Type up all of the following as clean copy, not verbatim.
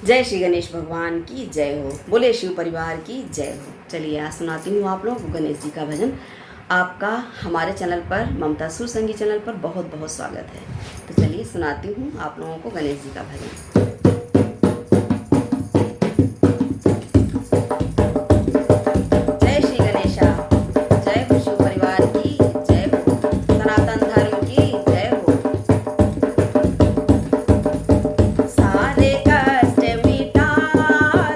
जय श्री गणेश भगवान की जय हो। बोले शिव परिवार की जय हो। चलिए आज सुनाती हूँ आप लोगों को गणेश जी का भजन। आपका हमारे चैनल पर ममता सुर संगीत चैनल पर बहुत बहुत स्वागत है। तो चलिए सुनाती हूँ आप लोगों को गणेश जी का भजन। जय श्री गणेशा, जय हो शिव परिवार की जय हो, सनातन धर्म की जय हो। सारे कष्ट मिटा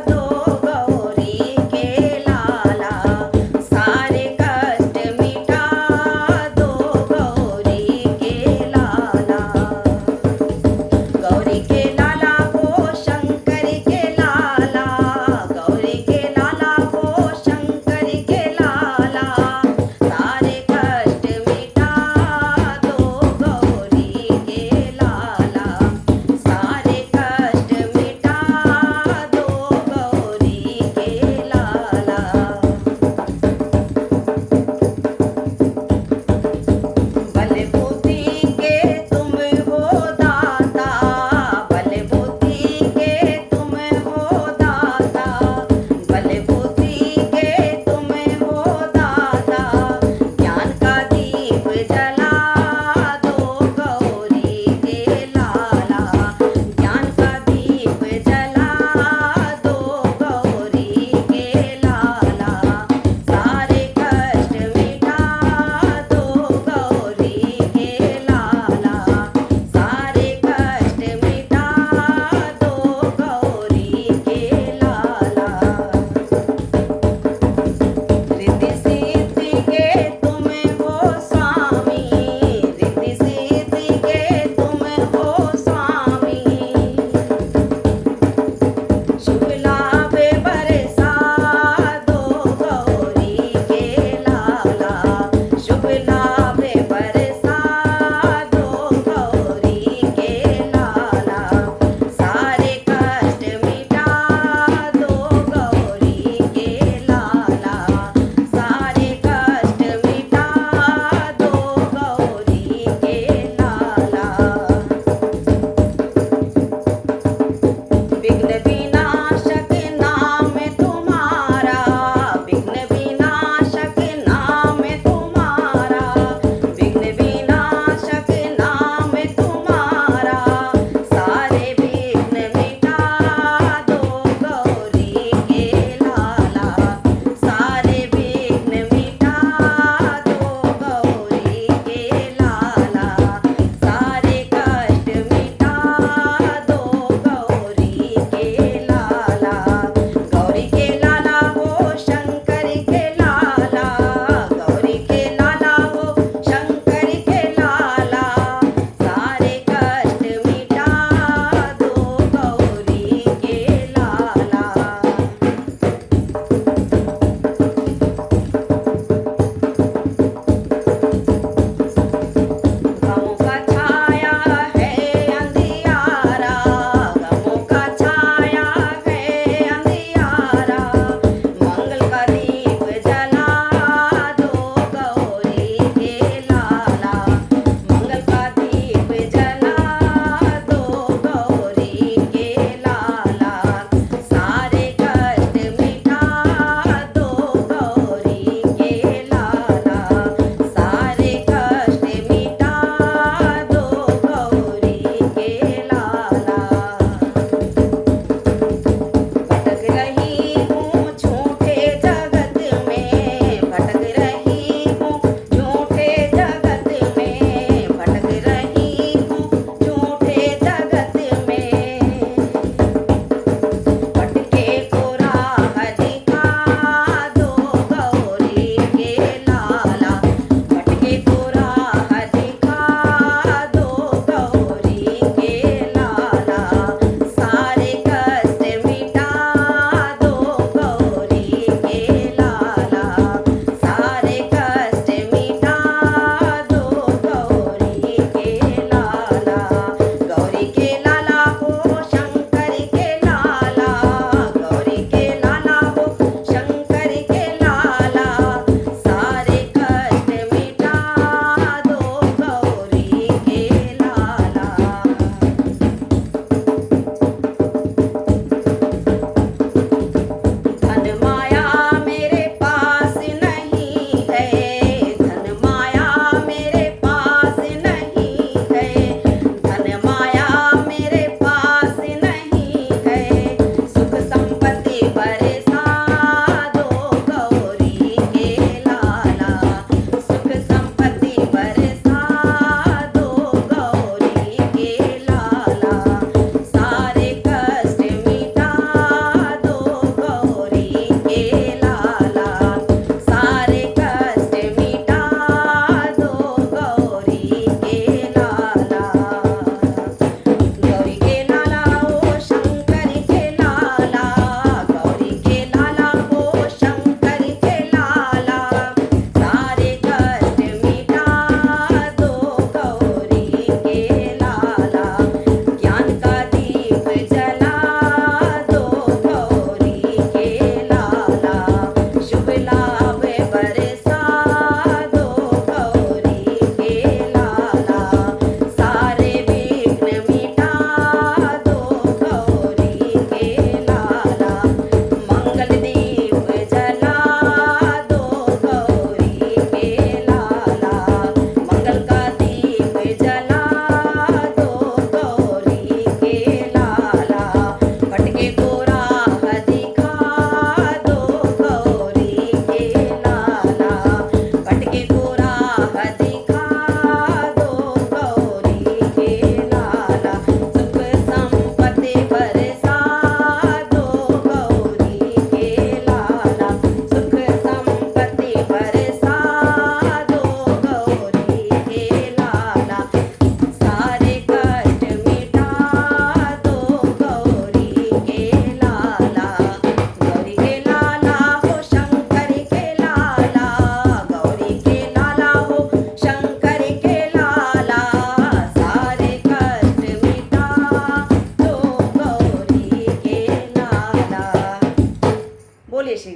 दो गौरी के लाला, सारे कष्ट मिटा दो गौरी के लाला। गौरी के लाला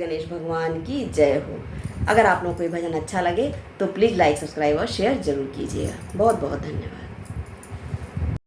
गणेश भगवान की जय हो। अगर आप लोगों को ये भजन अच्छा लगे तो प्लीज़ लाइक, सब्सक्राइब और शेयर ज़रूर कीजिएगा। बहुत बहुत धन्यवाद।